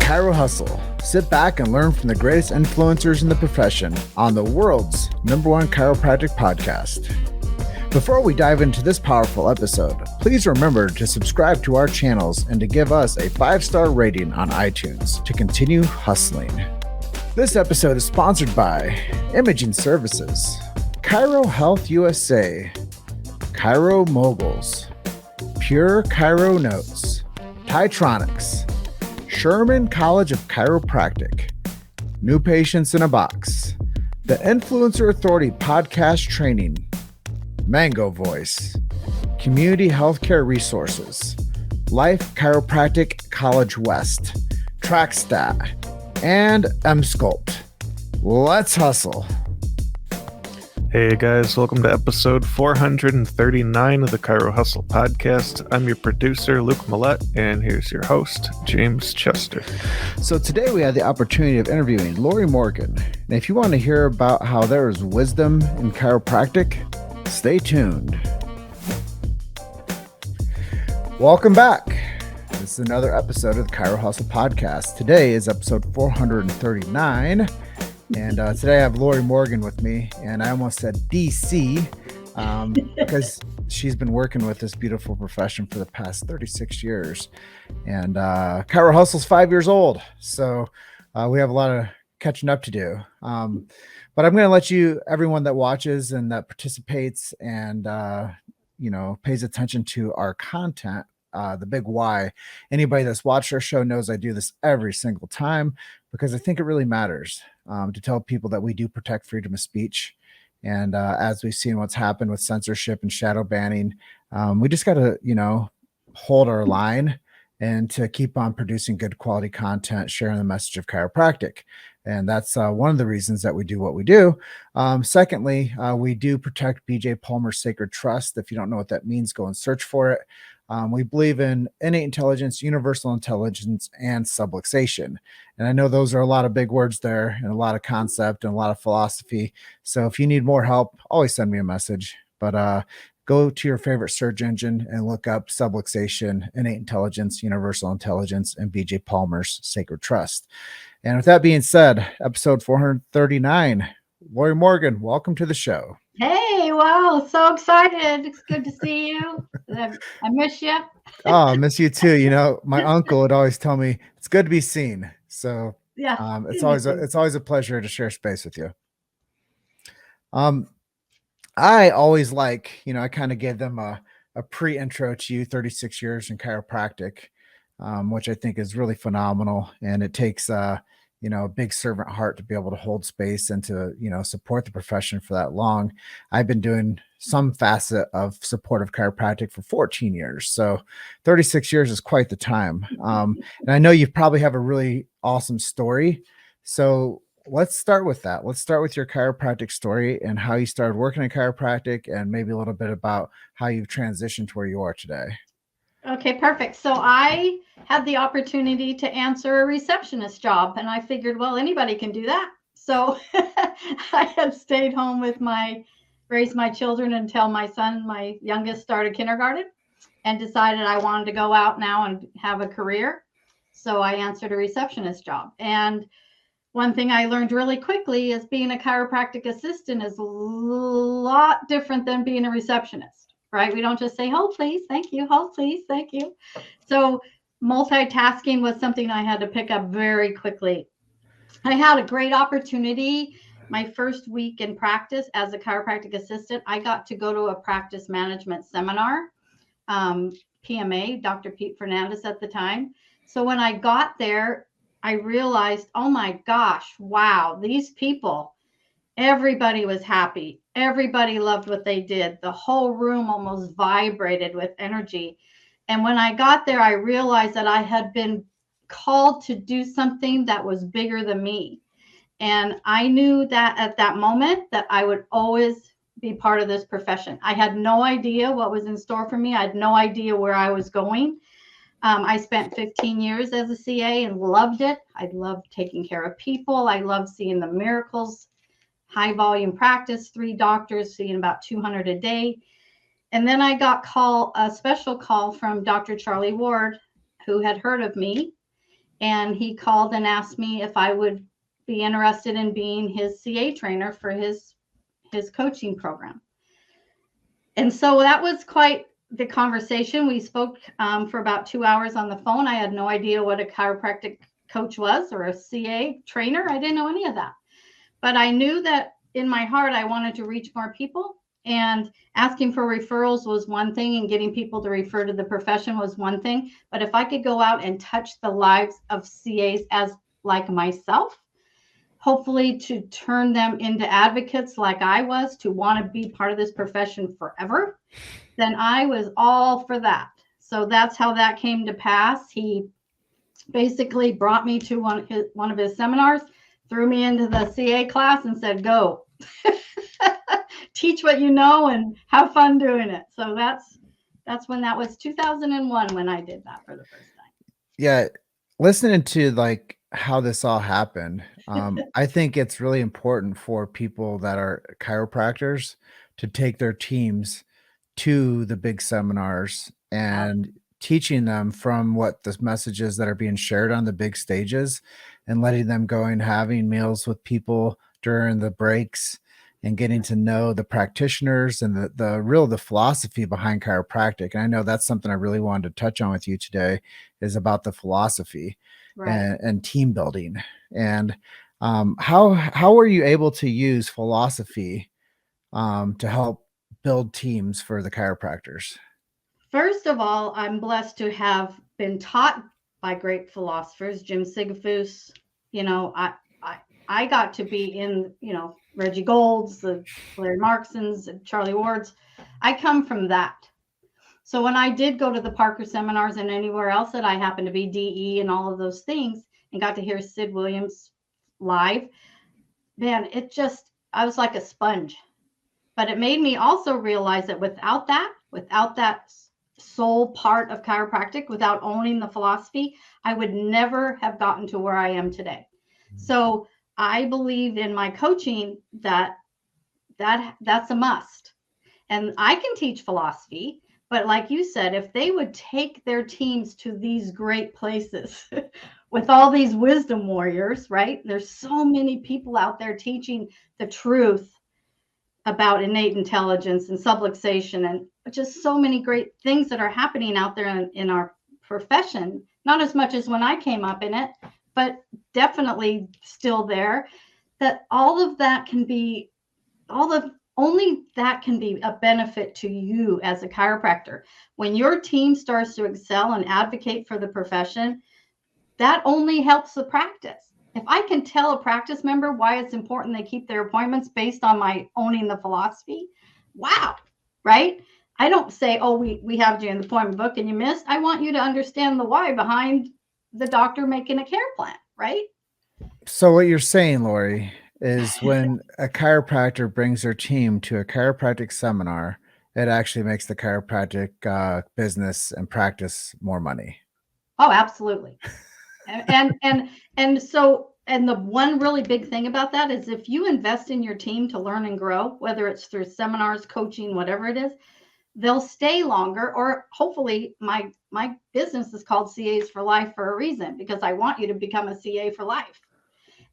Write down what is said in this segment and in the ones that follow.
Chiro Hustle. Sit back and learn from the greatest influencers in the profession on the world's #1 chiropractic podcast. Before we dive into this powerful episode, please remember to subscribe to our channels and to give us a 5-star rating on iTunes to continue hustling. This episode is sponsored by Imaging Services, Chiro Health USA, Chiro Moguls, Pure Chiro Notes, Titronics, Sherman College of Chiropractic, New Patients in a Box, the Influencer Authority Podcast Training, Mango Voice, Community Healthcare Resources, Life Chiropractic College West, TrackStat, and M-Sculpt. Let's hustle. Hey guys, welcome to episode 439 of the Chiro Hustle podcast. I'm your producer, Luke Millette, and here's your host, James Chester. So today we had the opportunity of interviewing Lori Morgan. And if you want to hear about how there is wisdom in chiropractic, stay tuned. Welcome back. This is another episode of the Chiro Hustle podcast. Today is episode 439. And today I have Lori Morgan with me, and I almost said DC because she's been working with this beautiful profession for the past 36 years. And Chiro Hustle's 5 years old, so we have a lot of catching up to do. But I'm going to let you, everyone that watches and that participates and pays attention to our content, the big why. Anybody that's watched our show knows I do this every single time because I think it really matters. To tell people that we do protect freedom of speech. And as we've seen what's happened with censorship and shadow banning, we just got to, hold our line and to keep on producing good quality content, sharing the message of chiropractic. And that's one of the reasons that we do what we do. Secondly, we do protect BJ Palmer's Sacred Trust. If you don't know what that means, go and search for it. We believe in innate intelligence, universal intelligence, and subluxation. And I know those are a lot of big words there and a lot of concept and a lot of philosophy. So if you need more help, always send me a message. But go to your favorite search engine and look up subluxation, innate intelligence, universal intelligence, and BJ Palmer's Sacred Trust. And with that being said, episode 439, Lori Morgan, welcome to the show. Hey, wow, so excited. It's good to see you. I miss you. Oh, I miss you too. My uncle would always tell me it's good to be seen. So yeah, it's always a pleasure to share space with you. I always I kind of gave them a pre-intro to you, 36 years in chiropractic, which I think is really phenomenal. And it takes a big servant heart to be able to hold space and to, support the profession for that long. I've been doing some facet of supportive chiropractic for 14 years. So 36 years is quite the time. And I know you probably have a really awesome story. So let's start with that. Let's start with your chiropractic story and how you started working in chiropractic and maybe a little bit about how you've transitioned to where you are today. Okay, perfect. So I had the opportunity to answer a receptionist job, and I figured, well, anybody can do that. So I had stayed home raised my children until my youngest, started kindergarten, and decided I wanted to go out now and have a career. So I answered a receptionist job. And one thing I learned really quickly is being a chiropractic assistant is a lot different than being a receptionist. Right? We don't just say, hold please, thank you, hold please, thank you. So multitasking was something I had to pick up very quickly. I had a great opportunity. My first week in practice as a chiropractic assistant, I got to go to a practice management seminar, PMA, Dr. Pete Fernandez at the time. So when I got there, I realized, oh my gosh, wow, these people, everybody was happy. Everybody loved what they did. The whole room almost vibrated with energy. And when I got there, I realized that I had been called to do something that was bigger than me. And I knew that at that moment that I would always be part of this profession. I had no idea what was in store for me. I had no idea where I was going. I spent 15 years as a CA and loved it. I loved taking care of people. I loved seeing the miracles. High volume practice, 3 doctors seeing about 200 a day. And then I got a special call from Dr. Charlie Ward, who had heard of me and he called and asked me if I would be interested in being his CA trainer for his coaching program. And so that was quite the conversation. We spoke for about 2 hours on the phone. I had no idea what a chiropractic coach was or a CA trainer. I didn't know any of that. But I knew that in my heart, I wanted to reach more people, and asking for referrals was one thing, and getting people to refer to the profession was one thing. But if I could go out and touch the lives of CAs as like myself, hopefully to turn them into advocates like I was, to want to be part of this profession forever, then I was all for that. So that's how that came to pass. He basically brought me to one of his seminars, threw me into the CA class and said, go teach what you know and have fun doing it. So that's when that was 2001 when I did that for the first time. Yeah. Listening to like how this all happened, I think it's really important for people that are chiropractors to take their teams to the big seminars and teaching them from what the messages that are being shared on the big stages, and letting them go and having meals with people during the breaks and getting to know the practitioners and the philosophy behind chiropractic. And I know that's something I really wanted to touch on with you today, is about the philosophy, Right. and team building. And how were you able to use philosophy to help build teams for the chiropractors? First of all, I'm blessed to have been taught by great philosophers, Jim Sigafus. You know, I got to be in, Reggie Gold's, the Larry Marksons, and Charlie Ward's. I come from that. So when I did go to the Parker seminars and anywhere else that I happened to be, DE and all of those things, and got to hear Sid Williams live, man, I was like a sponge. But it made me also realize that without that soul part of chiropractic, without owning the philosophy, I would never have gotten to where I am today. So I believe in my coaching that's a must. And I can teach philosophy, but like you said, if they would take their teams to these great places with all these wisdom warriors, right? There's so many people out there teaching the truth about innate intelligence and subluxation and just so many great things that are happening out there in our profession. Not as much as when I came up in it, but definitely still there. That only that can be a benefit to you as a chiropractor. When your team starts to excel and advocate for the profession, that only helps the practice. If I can tell a practice member why it's important they keep their appointments based on my owning the philosophy, wow, right? I don't say, oh, we have you in the appointment book and you missed. I want you to understand the why behind the doctor making a care plan, right? So what you're saying, Lori, is when a chiropractor brings their team to a chiropractic seminar, it actually makes the chiropractic business and practice more money. Oh, absolutely. And so the one really big thing about that is if you invest in your team to learn and grow, whether it's through seminars, coaching, whatever it is, they'll stay longer. Or hopefully my business is called CAs for Life for a reason, because I want you to become a CA for life.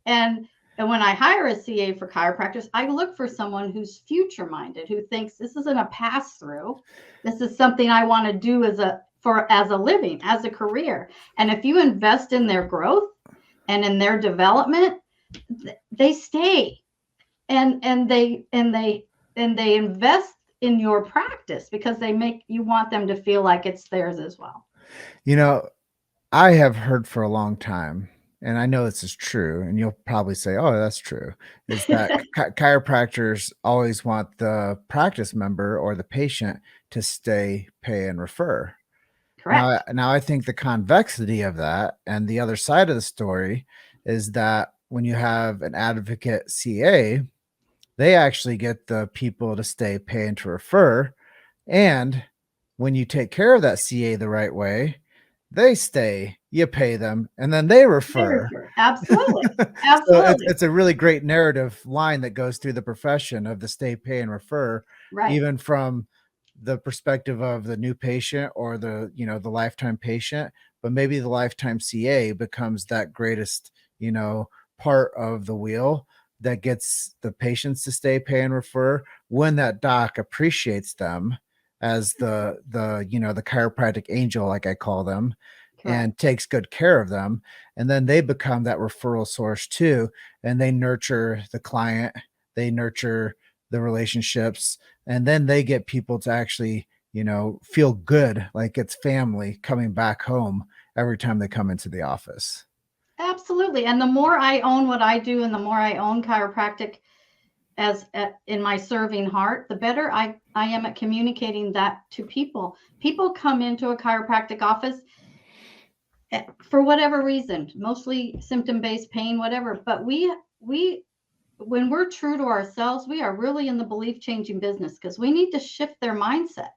And when I hire a CA for chiropractors, I look for someone who's future minded, who thinks this isn't a pass through. This is something I want to do as a living, as a career. And if you invest in their growth and in their development, they stay and they invest in your practice, because you want them to feel like it's theirs as well. I have heard for a long time, and I know this is true, and you'll probably say, oh, that's true, is that chiropractors always want the practice member or the patient to stay, pay, and refer. Correct. Now I think the convexity of that and the other side of the story is that when you have an advocate CA, they actually get the people to stay, pay, and to refer. And when you take care of that CA the right way, they stay, you pay them, and then they refer. Absolutely. So Absolutely. it's a really great narrative line that goes through the profession of the stay, pay, and refer, Right. even from the perspective of the new patient or the lifetime patient. but maybe the lifetime CA becomes that greatest, part of the wheel that gets the patients to stay, pay, and refer when that doc appreciates them as the chiropractic angel, like I call them, Correct. and takes good care of them. And then they become that referral source too. And they nurture the client, they nurture the relationships, and then they get people to actually, feel good, like it's family coming back home every time they come into the office. Absolutely. And the more I own what I do and the more I own chiropractic in my serving heart, the better I am at communicating that to people. People come into a chiropractic office for whatever reason, mostly symptom-based pain, whatever. But we when we're true to ourselves, we are really in the belief changing business, because we need to shift their mindset.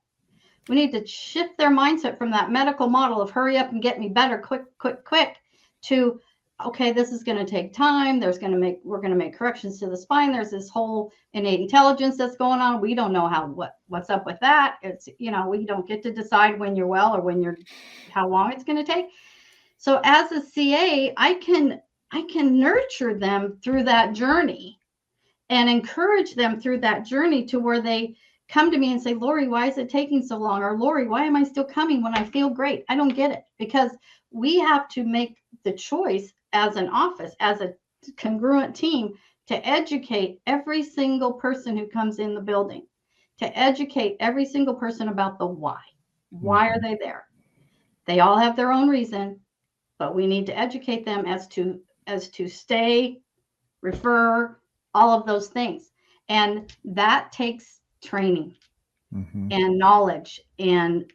We need to shift their mindset from that medical model of hurry up and get me better, quick, quick, quick, to, okay, this is going to take time. We're going to make corrections to the spine. There's this whole innate intelligence that's going on. We don't know what's up with that. It's, we don't get to decide when you're well or how long it's going to take. So as a CA, I can nurture them through that journey and encourage them through that journey to where they come to me and say, Lori, why is it taking so long? Or Lori, why am I still coming when I feel great? I don't get it. Because we have to make the choice as an office, as a congruent team, to educate every single person who comes in the building, to educate every single person about the why. Why are they there? They all have their own reason, but we need to educate them as to stay, refer, all of those things. And that takes training and knowledge. And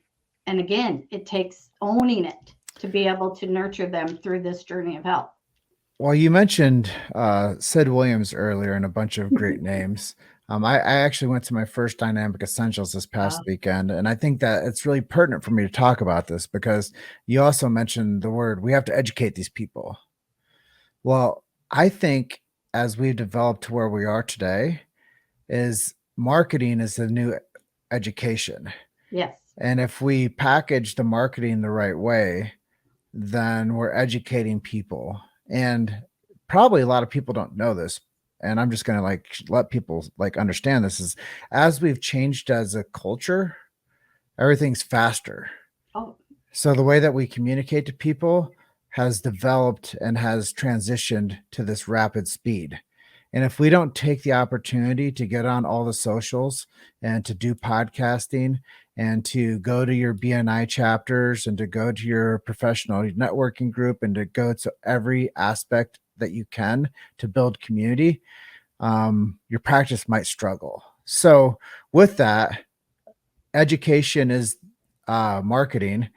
again, it takes owning it to be able to nurture them through this journey of health. Well, you mentioned Sid Williams earlier and a bunch of great names. I actually went to my first Dynamic Essentials this past weekend, and I think that it's really pertinent for me to talk about this because you also mentioned the word, we have to educate these people. Well, I think as we've developed to where we are today, is marketing is the new education. Yes. And if we package the marketing the right way, then we're educating people. And probably a lot of people don't know this. And I'm just going to let people understand this is, as we've changed as a culture, everything's faster. Oh. So the way that we communicate to people has developed and has transitioned to this rapid speed. And if we don't take the opportunity to get on all the socials and to do podcasting and to go to your BNI chapters and to go to your professional networking group and to go to every aspect that you can to build community, your practice might struggle. So with that, education is marketing.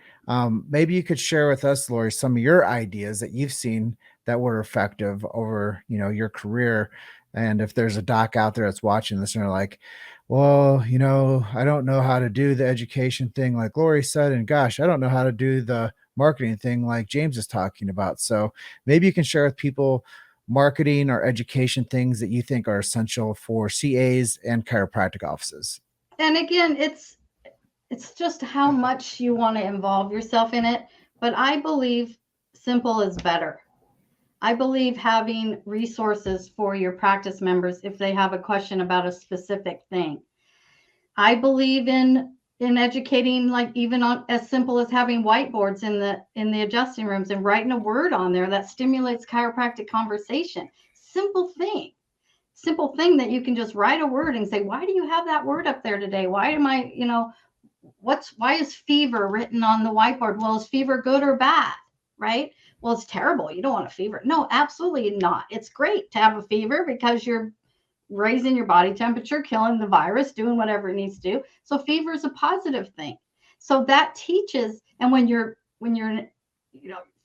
Maybe you could share with us, Lori, some of your ideas that you've seen that were effective over, your career. And if there's a doc out there that's watching this and they're like, well, I don't know how to do the education thing like Lori said, and gosh, I don't know how to do the marketing thing like James is talking about. So maybe you can share with people marketing or education things that you think are essential for CAs and chiropractic offices. And again, it's just how much you want to involve yourself in it. But I believe simple is better. I believe having resources for your practice members if they have a question about a specific thing. I believe in educating, like even on as simple as having whiteboards in the adjusting rooms and writing a word on there that stimulates chiropractic conversation. Simple thing that you can just write a word and say, why do you have that word up there today? Why am I, why is fever written on the whiteboard? Well, is fever good or bad? Right? Well, it's terrible. You don't want a fever. No, absolutely not. It's great to have a fever because you're raising your body temperature, killing the virus, doing whatever it needs to do. So fever is a positive thing. So that teaches, and when you're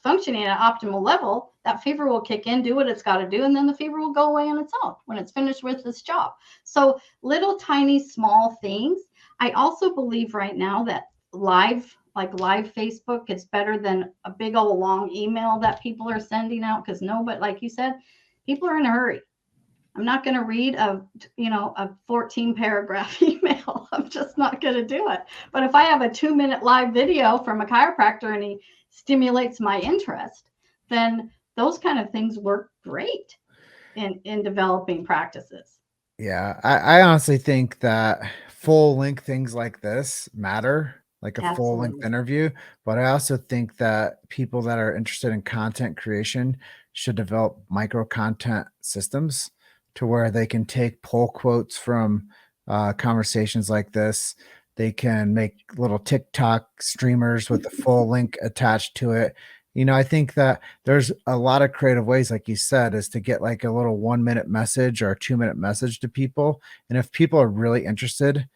functioning at an optimal level, that fever will kick in, do what it's got to do, and then the fever will go away on its own when it's finished with its job. So little tiny small things. I also believe right now that live Facebook is better than a big old long email that people are sending out, because nobody, like you said, people are in a hurry. I'm not going to read a 14 paragraph email. I'm just not going to do it. But if I have a 2-minute live video from a chiropractor and he stimulates my interest, then those kind of things work great in developing practices. Yeah, I honestly think that full length things like this matter, like a full length Absolutely. interview. But I also think that people that are interested in content creation should develop micro content systems to where they can take pull quotes from conversations like this. They can make little TikTok streamers with the full link attached to it. I think that there's a lot of creative ways, like you said, is to get like a little 1-minute message or a 2-minute message to people. And if people are really interested,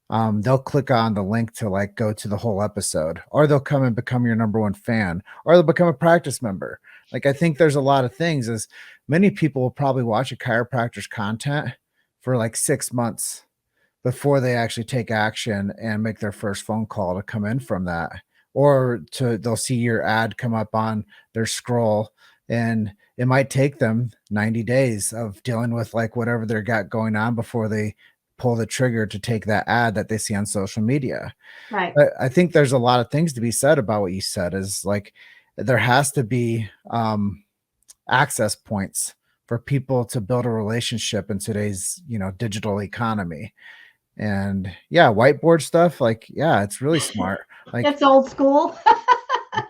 they'll click on the link to like go to the whole episode, or they'll come and become your number one fan, or they'll become a practice member. Like, I think there's a lot of things, as many people will probably watch a chiropractor's content for like 6 months before they actually take action and make their first phone call to come in from that. Or they'll see your ad come up on their scroll, and it might take them 90 days of dealing with like whatever they got going on before they pull the trigger to take that ad that they see on social media. Right. But I think there's a lot of things to be said about what you said, is like there has to be access points for people to build a relationship in today's digital economy. And yeah, whiteboard stuff, like, yeah, it's really smart. Like, It's old school.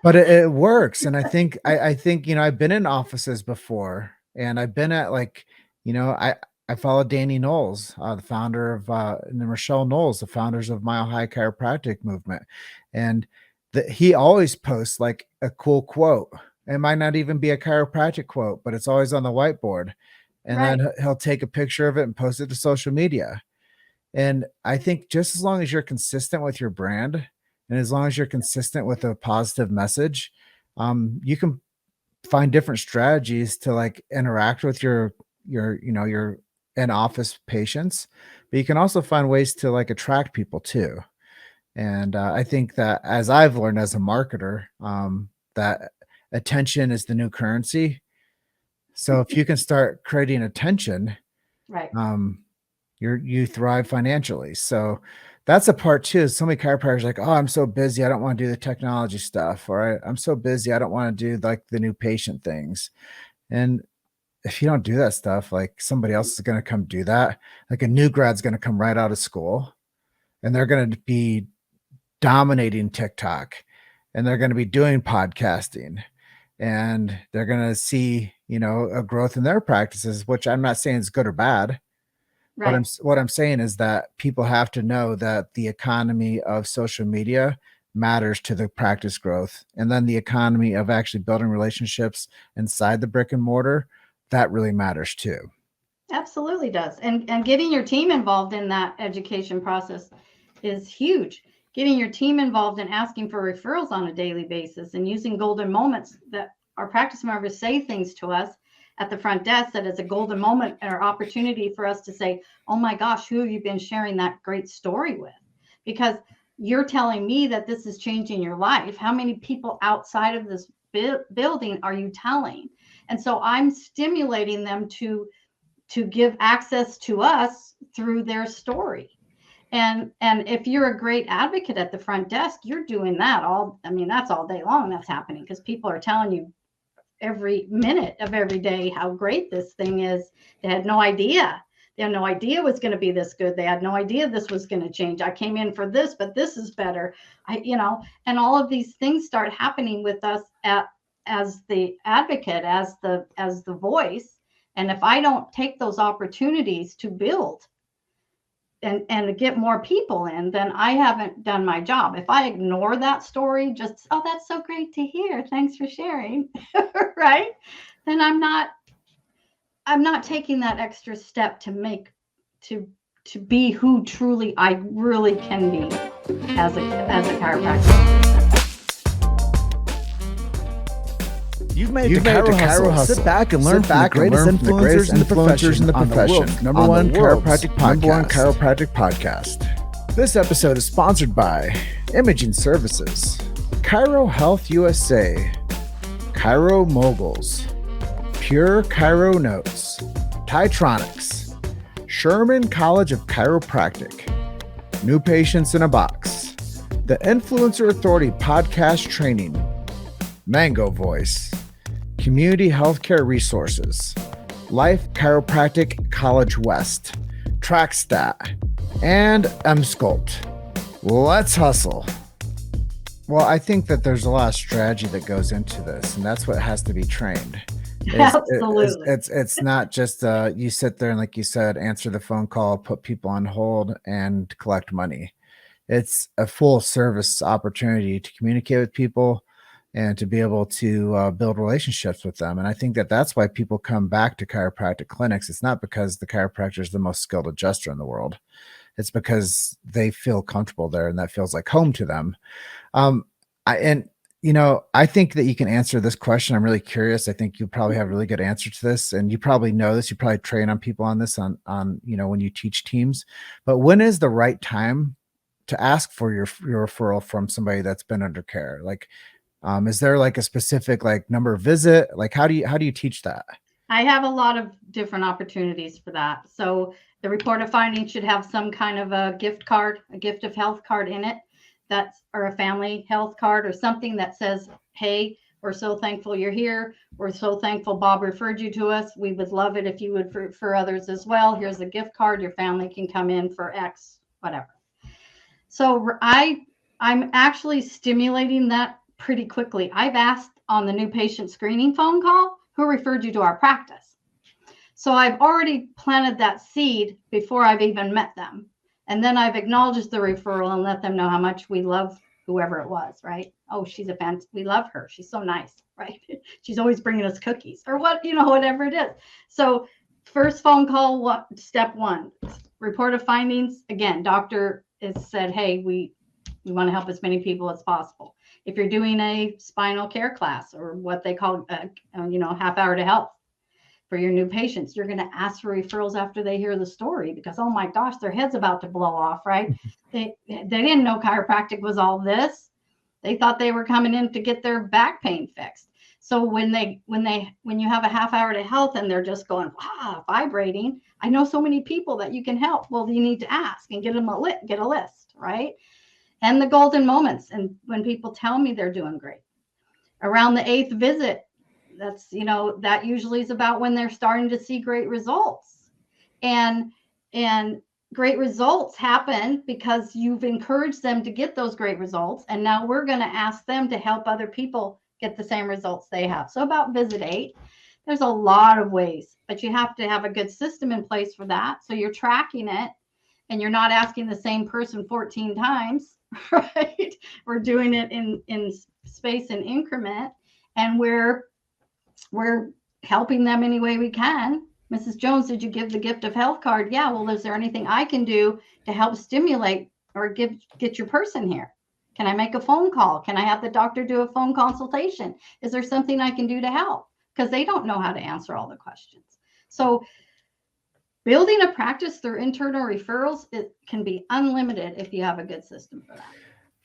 but it works. And I think I've been in offices before, and I've been at like, I follow Danny Knowles, the founder of and Rochelle Knowles, the founders of Mile High Chiropractic movement. And he always posts like a cool quote. It might not even be a chiropractic quote, but it's always on the whiteboard. And Right. then he'll take a picture of it and post it to social media. And I think just as long as you're consistent with your brand, and as long as you're consistent with a positive message, you can find different strategies to like interact with your in-office patients, but you can also find ways to like attract people too. And I think that, as I've learned as a marketer, that attention is the new currency. So if you can start creating attention, Right. you thrive financially. So that's a part too. So many chiropractors are like, oh, I'm so busy, I don't want to do the technology stuff, or I'm so busy, I don't want to do like the new patient things. And if you don't do that stuff, like somebody else is going to come do that. Like a new grad's going to come right out of school, and they're going to be dominating TikTok, and they're going to be doing podcasting, and they're going to see, a growth in their practices, which I'm not saying is good or bad. Right. What I'm saying is that people have to know that the economy of social media matters to the practice growth, and then the economy of actually building relationships inside the brick and mortar, that really matters too. Absolutely does. And getting your team involved in that education process is huge. Getting your team involved in asking for referrals on a daily basis, and using golden moments that our practice members say things to us at the front desk that is a golden moment or opportunity for us to say, oh my gosh, who have you been sharing that great story with? Because you're telling me that this is changing your life. How many people outside of this building are you telling? And so I'm stimulating them to give access to us through their story. And if you're a great advocate at the front desk, you're doing that that's all day long that's happening, because people are telling you every minute of every day how great this thing is. They had no idea. They had no idea it was going to be this good. They had no idea this was going to change. I came in for this, but this is better. And all of these things start happening with us as the advocate, as the voice. And if I don't take those opportunities to build and to get more people in, then I haven't done my job. If I ignore that story, just, oh, that's so great to hear, thanks for sharing, right? Then I'm not taking that extra step to be who truly I really can be as a chiropractor. You've made it to Chiro Hustle. Sit back and learn from the greatest influencers in the profession. Number one chiropractic podcast. This episode is sponsored by Imaging Services, Chiro Health USA, Chiro Moguls, Pure Chiro Notes, Pytronics, Sherman College of Chiropractic, New Patients in a Box, the Influencer Authority podcast training, Mango Voice, Community Healthcare Resources, Life Chiropractic College West, TrackStat, and MSculpt. Let's hustle. Well, I think that there's a lot of strategy that goes into this, and that's what has to be trained. Absolutely. It's not just you sit there and, like you said, answer the phone call, put people on hold, and collect money. It's a full service opportunity to communicate with people and to be able to build relationships with them. And I think that that's why people come back to chiropractic clinics. It's not because the chiropractor is the most skilled adjuster in the world. It's because they feel comfortable there and that feels like home to them. I think that you can answer this question. I'm really curious. I think you probably have a really good answer to this, and you probably know this. You probably train on people on this on when you teach teams. But when is the right time to ask for your referral from somebody that's been under care? Like, is there like a specific like number visit? Like, how do you teach that? I have a lot of different opportunities for that. So the report of findings should have some kind of a gift card, a gift of health card in it. Or a family health card or something that says, hey, we're so thankful you're here. We're so thankful Bob referred you to us. We would love it if you would refer others as well. Here's a gift card. Your family can come in for X, whatever. So I'm actually stimulating that pretty quickly. I've asked on the new patient screening phone call, who referred you to our practice? So I've already planted that seed before I've even met them. And then I've acknowledged the referral and let them know how much we love whoever it was, right? Oh, she's a fan. We love her. She's so nice, right? She's always bringing us cookies or whatever it is. So first phone call, step one, report of findings. Again, doctor has said, hey, we want to help as many people as possible. If you're doing a spinal care class or what they call, half hour to health, for your new patients, you're going to ask for referrals after they hear the story because, oh my gosh, their head's about to blow off, right? They didn't know chiropractic was all this. They thought they were coming in to get their back pain fixed. So when you have a half hour to health and they're just going, wow, vibrating, I know so many people that you can help. Well, you need to ask and get a list, right? And the golden moments. And when people tell me they're doing great. Around the 8th visit, that usually is about when they're starting to see great results, and great results happen because you've encouraged them to get those great results. And now we're going to ask them to help other people get the same results they have. So about visit 8, there's a lot of ways, but you have to have a good system in place for that. So you're tracking it and you're not asking the same person 14 times, right? We're doing it in space and increment, and we're helping them any way we can. Mrs. Jones, did you give the gift of health card? Yeah. Well, is there anything I can do to help stimulate or get your person here? Can I make a phone call? Can I have the doctor do a phone consultation? Is there something I can do to help? Because they don't know how to answer all the questions. So building a practice through internal referrals, it can be unlimited if you have a good system for that.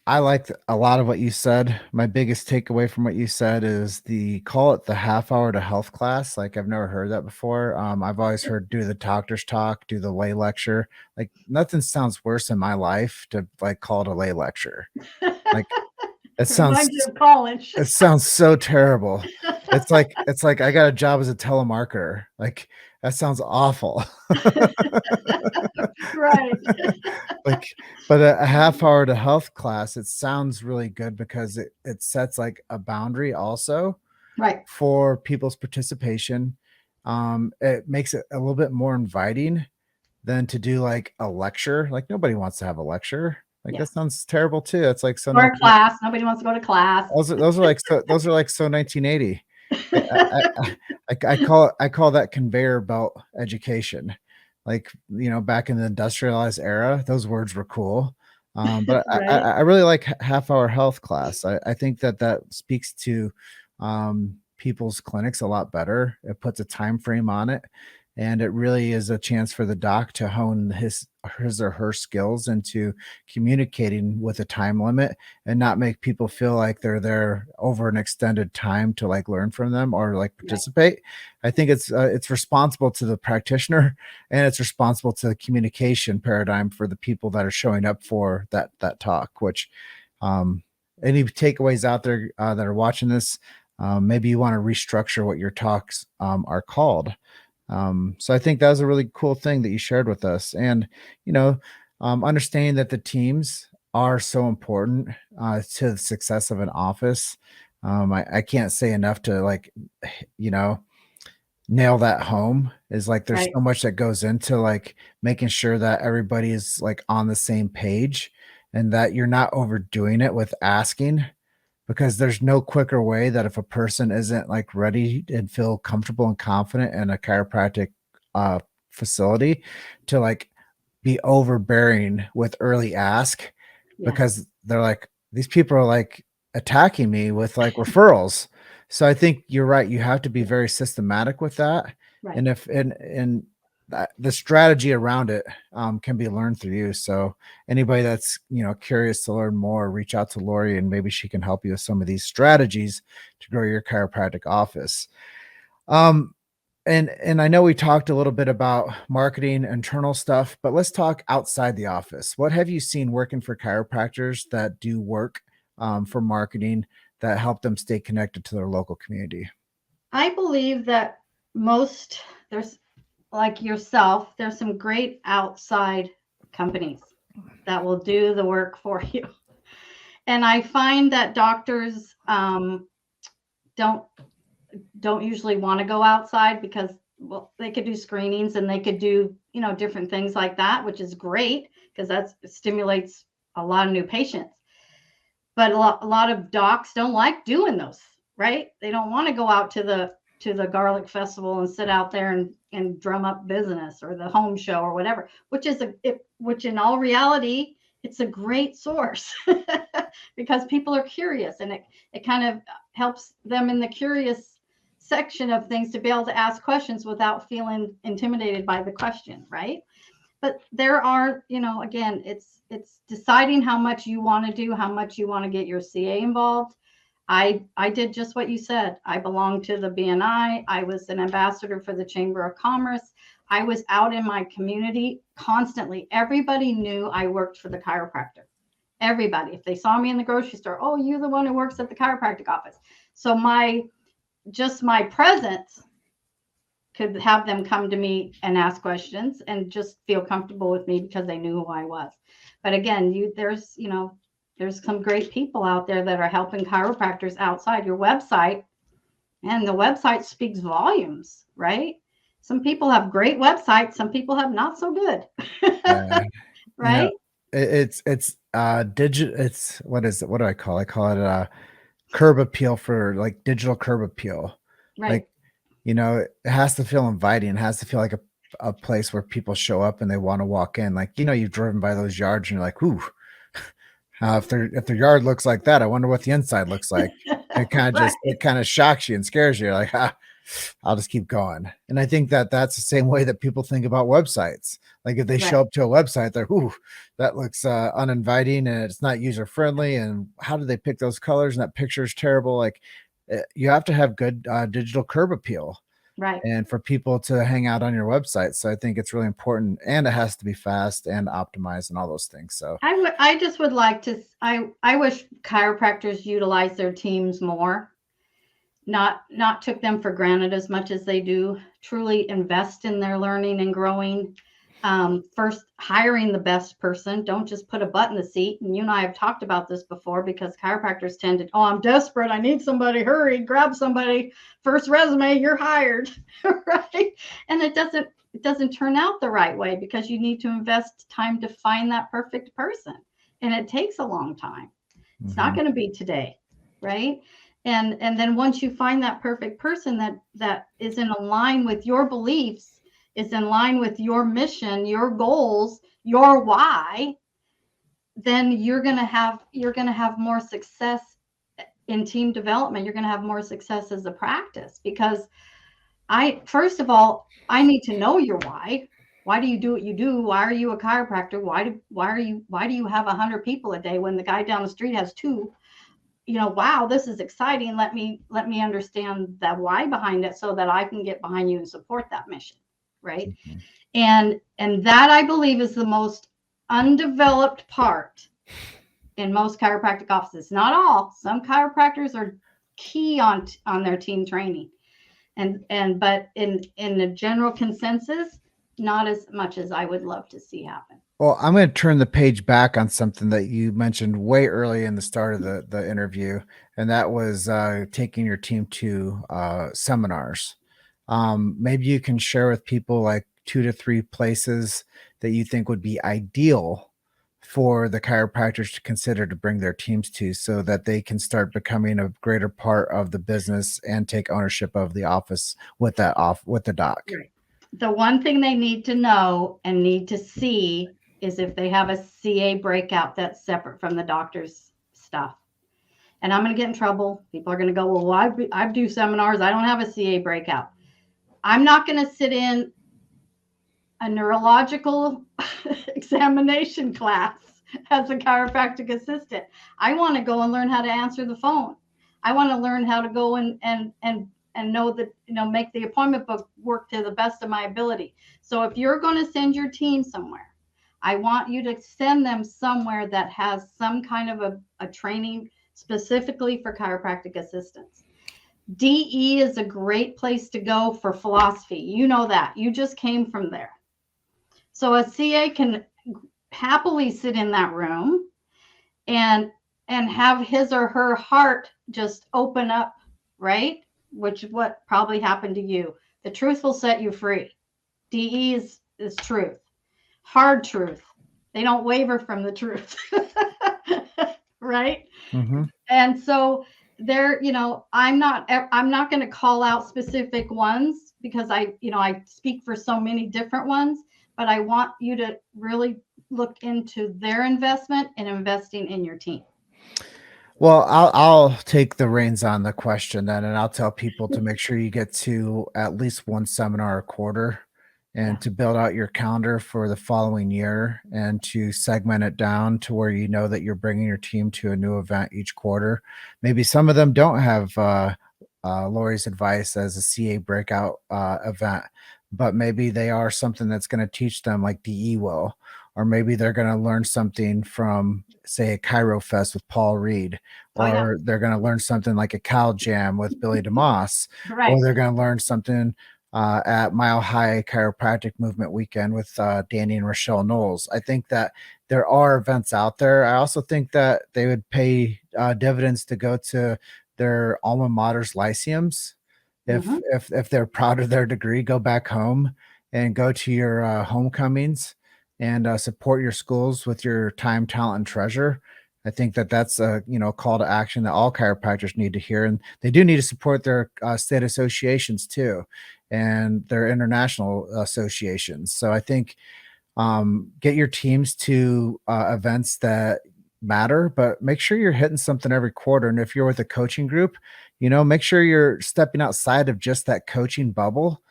I liked a lot of what you said. My biggest takeaway from what you said is call it the half hour to health class. Like, I've never heard that before. I've always heard do the doctor's talk, do the lay lecture. Like, nothing sounds worse in my life to like call it a lay lecture. Like, it sounds college. It sounds so terrible. It's like I got a job as a telemarketer. Like, that sounds awful. Right. But a half hour to health class, it sounds really good because it sets like a boundary also, right, for people's participation. It makes it a little bit more inviting than to do like a lecture. Like, nobody wants to have a lecture. Like, that sounds terrible too. It's like or a class. Nobody wants to go to class. Those are like so 1980. I call that conveyor belt education. Like, back in the industrialized era, those words were cool. But right. I really like half hour health class. I think that speaks to people's clinics a lot better. It puts a time frame on it. And it really is a chance for the doc to hone his or her skills into communicating with a time limit and not make people feel like they're there over an extended time to like learn from them or like Right. participate. I think it's responsible to the practitioner, and it's responsible to the communication paradigm for the people that are showing up for that talk. Which any takeaways out there that are watching this, maybe you want to restructure what your talks are called. So I think that was a really cool thing that you shared with us. And, you know, understanding that the teams are so important to the success of an office. I can't say enough to like, you know, nail that home. Is like there's Right. so much that goes into like making sure that everybody is like on the same page and that you're not overdoing it with asking, because there's no quicker way that if a person isn't like ready and feel comfortable and confident in a chiropractic uh, facility to like be overbearing with early ask, Yes. because they're like, these people are like attacking me with like referrals. So I think you're right. You have to be very systematic with that. Right. And if, and the strategy around it can be learned through you. So anybody that's, you know, curious to learn more, reach out to Lori and maybe she can help you with some of these strategies to grow your chiropractic office. Um, and I know we talked a little bit about marketing, internal stuff, but let's talk outside the office. What have you seen working for chiropractors that do work for marketing that help them stay connected to their local community? I believe that there's like yourself, there's some great outside companies that will do the work for you. And I find that doctors don't usually want to go outside because, well, they could do screenings and they could do, you know, different things like that, which is great because that stimulates a lot of new patients. But a lot of docs don't like doing those, right? They don't want to go out to the garlic festival and sit out there and drum up business, or the home show or whatever, which in all reality, it's a great source because people are curious, and it kind of helps them in the curious section of things to be able to ask questions without feeling intimidated by the question, right? But there are, you know, again, it's deciding how much you want to do, how much you want to get your CA involved. I did just what you said. I belonged to the BNI. I was an ambassador for the Chamber of Commerce. I was out in my community constantly. Everybody knew I worked for the chiropractor. Everybody, if they saw me in the grocery store, oh, you're the one who works at the chiropractic office. So my presence could have them come to me and ask questions and just feel comfortable with me because they knew who I was. But again, there's some great people out there that are helping chiropractors outside your website, and the website speaks volumes, right? Some people have great websites, some people have not so good. Yeah. You know, Right? it's digital. It's what is it? What do I call it? I call it curb appeal, for like digital curb appeal. Right. Like, you know, it has to feel inviting. It has to feel like a place where people show up and they want to walk in. Like, you know, you've driven by those yards and you're like, ooh, if their yard looks like that, I wonder what the inside looks like. It kind of Right. it kind of shocks you and scares you. You're like, I'll just keep going. And I think that that's the same way that people think about websites. Like if they show Right. up to a website, they're, ooh, that looks uninviting and it's not user friendly. And how did they pick those colors? And that picture is terrible. Like you have to have good digital curb appeal Right. and for people to hang out on your website. So I think it's really important, and it has to be fast and optimized and all those things. So I just would like to, I wish chiropractors utilize their teams more, not took them for granted as much as they do. Truly invest in their learning and growing. First, hiring the best person. Don't just put a butt in the seat. And you and I have talked about this before, because chiropractors tend to, oh, I'm desperate, I need somebody, hurry, grab somebody, first resume, you're hired. Right? And it doesn't turn out the right way, because you need to invest time to find that perfect person, and it takes a long time. It's not going to be today, right? And then once you find that perfect person that is in line with your beliefs, is in line with your mission, your goals, your why, then you're going to have more success in team development. You're going to have more success as a practice, because first of all, I need to know your why. Why do you do what you do? Why are you a chiropractor? Why do you have 100 people a day when the guy down the street has 2? Wow, this is exciting. Let me understand the why behind it so that I can get behind you and support that mission. Right. Mhm. And that, I believe, is the most undeveloped part in most chiropractic offices. Not all. Some chiropractors are key on their team training. But in the general consensus, not as much as I would love to see happen. Well, I'm going to turn the page back on something that you mentioned way early in the start of the interview, and that was taking your team to seminars. Maybe you can share with people like 2 to 3 places that you think would be ideal for the chiropractors to consider to bring their teams to, so that they can start becoming a greater part of the business and take ownership of the office with the doc. Right. The one thing they need to know and need to see is if they have a CA breakout that's separate from the doctor's stuff. And I'm going to get in trouble. People are going to go, well, I do seminars. I don't have a CA breakout. I'm not going to sit in a neurological examination class as a chiropractic assistant. I want to go and learn how to answer the phone. I want to learn how to go and know that, make the appointment book work to the best of my ability. So if you're going to send your team somewhere, I want you to send them somewhere that has some kind of a training specifically for chiropractic assistants. DE is a great place to go for philosophy. You know that. You just came from there. So a CA can happily sit in that room and have his or her heart just open up, right? Which is what probably happened to you. The truth will set you free. DE is truth. Hard truth. They don't waver from the truth. Right? Mm-hmm. And so I'm not going to call out specific ones because I speak for so many different ones, but I want you to really look into their investment and investing in your team. Well, I'll take the reins on the question then, and I'll tell people to make sure you get to at least 1 seminar a quarter, and to build out your calendar for the following year, and to segment it down to where you know that you're bringing your team to a new event each quarter. Maybe some of them don't have Lori's advice as a CA breakout event, but maybe they are something that's going to teach them like DE will. Or maybe they're going to learn something from, say, a Chiro Fest with Paul Reed, or they're going to learn something like a Cal Jam with Billy DeMoss, Right. or they're going to learn something at Mile High Chiropractic Movement Weekend with Danny and Rochelle Knowles. I think that there are events out there. I also think that they would pay dividends to go to their alma mater's lyceums. If they're proud of their degree, go back home and go to your homecomings and support your schools with your time, talent, and treasure. I think that that's a call to action that all chiropractors need to hear, and they do need to support their state associations too, and their international associations. So I think get your teams to events that matter, but make sure you're hitting something every quarter. And if you're with a coaching group, make sure you're stepping outside of just that coaching bubble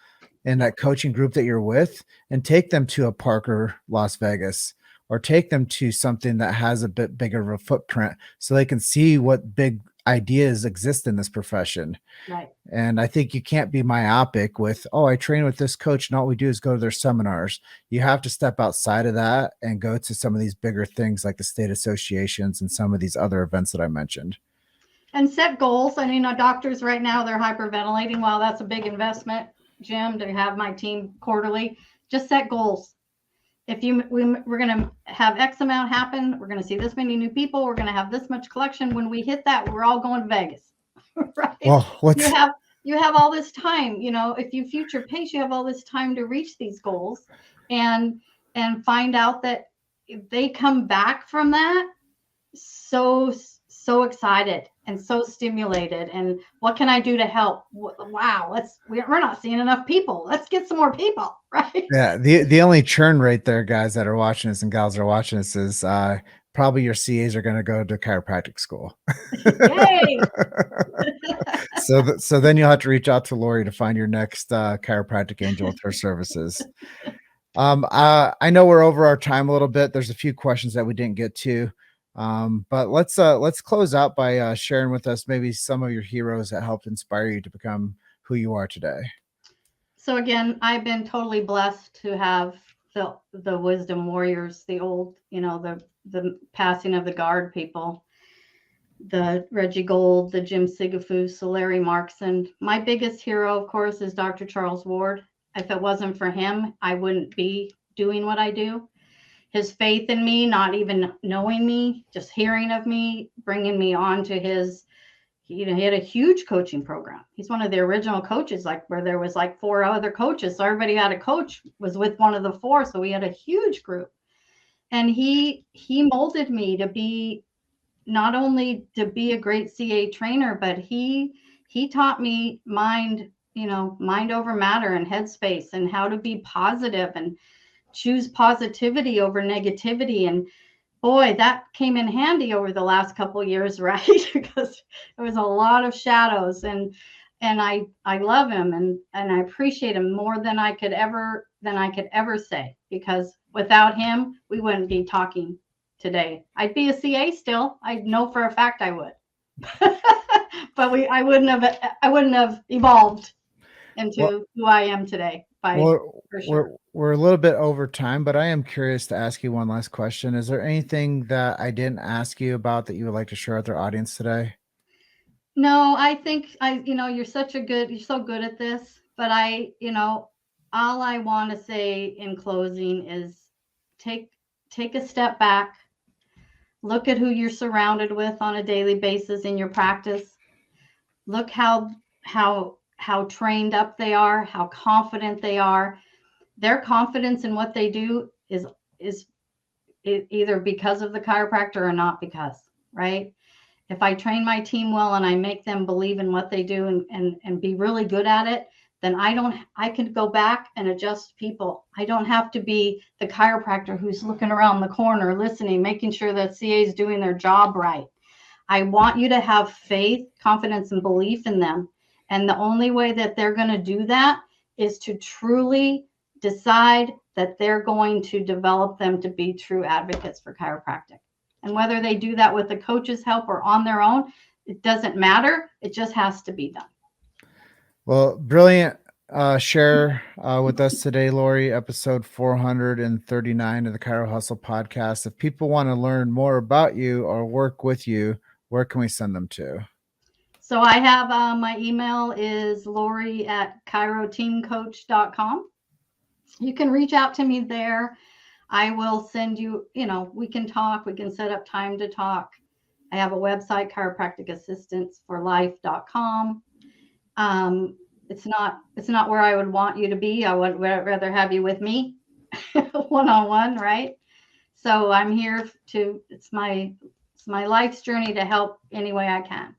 and that coaching group that you're with, and take them to a Parker, Las Vegas, or take them to something that has a bit bigger of a footprint so they can see what big ideas exist in this profession. Right. And I think you can't be myopic with, I train with this coach and all we do is go to their seminars. You have to step outside of that and go to some of these bigger things like the state associations and some of these other events that I mentioned. And set goals. I mean, our doctors right now, they're hyperventilating. While that's a big investment, Jim, to have my team quarterly, just set goals. If we're going to have X amount happen, we're going to see this many new people, we're going to have this much collection. When we hit that, we're all going to Vegas, right? Well, you have all this time, if you future pace, you have all this time to reach these goals and find out that if they come back from that so excited and so stimulated, and what can I do to help? Wow, we're not seeing enough people. Let's get some more people, right? Yeah, the only churn rate there, guys that are watching this and gals that are watching this, is probably your CAs are going to go to chiropractic school. Yay! So then you'll have to reach out to Lori to find your next chiropractic angel with her services. I know we're over our time a little bit. There's a few questions that we didn't get to, but let's close out by sharing with us maybe some of your heroes that helped inspire you to become who you are today. So again, I've been totally blessed to have the wisdom warriors, the old, the passing of the guard people, the Reggie Gold, the Jim Sigafus, the Larry Markson. My biggest hero, of course, is Dr. Charles Ward. If it wasn't for him, I wouldn't be doing what I do. His faith in me, not even knowing me, just hearing of me, bringing me on to his, he had a huge coaching program. He's one of the original coaches, like where there was like 4 other coaches. So everybody had a coach, was with one of the 4. So we had a huge group. And he molded me to be, not only to be a great CA trainer, but he taught me mind over matter and headspace, and how to be positive and choose positivity over negativity. And boy, that came in handy over the last couple of years, right? Because there was a lot of shadows, and I love him, and I appreciate him more than I could ever say, because without him, we wouldn't be talking today. I'd be a CA still. I know for a fact I would. But I wouldn't have evolved into who I am today. We're a little bit over time, but I am curious to ask you one last question. Is there anything that I didn't ask you about that you would like to share with our audience today? No, I think you're so good at this, but all I want to say in closing is take a step back, look at who you're surrounded with on a daily basis in your practice. Look how trained up they are, how confident they are. Their confidence in what they do is either because of the chiropractor or not because, right? If I train my team well and I make them believe in what they do and be really good at it, then I can go back and adjust people. I don't have to be the chiropractor who's looking around the corner, listening, making sure that CA is doing their job right. I want you to have faith, confidence, and belief in them. And the only way that they're going to do that is to truly decide that they're going to develop them to be true advocates for chiropractic. And whether they do that with the coach's help or on their own, it doesn't matter. It just has to be done. Well, brilliant share with us today, Lori, episode 439 of the Chiro Hustle podcast. If people want to learn more about you or work with you, where can we send them to? So I have my email is lori@chiroteamcoach.com. You can reach out to me there. I will send you, we can talk, we can set up time to talk. I have a website, Chiropractic Assistants For Life.com. It's not where I would want you to be. I would rather have you with me one-on-one, right? So I'm here it's my life's journey to help any way I can.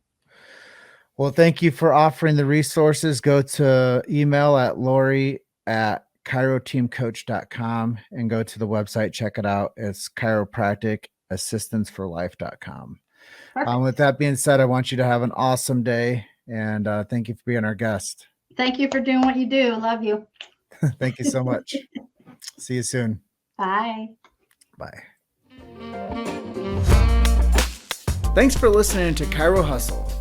Well, thank you for offering the resources. Go to email at lori@chiroteamcoach.com and go to the website. Check it out. It's Chiropractic Assistants For Life.com. With that being said, I want you to have an awesome day, and thank you for being our guest. Thank you for doing what you do. Love you. Thank you so much. See you soon. Bye. Bye. Thanks for listening to Chiro Hustle.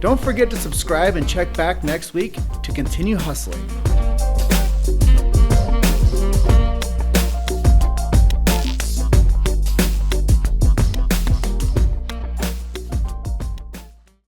Don't forget to subscribe and check back next week to continue hustling.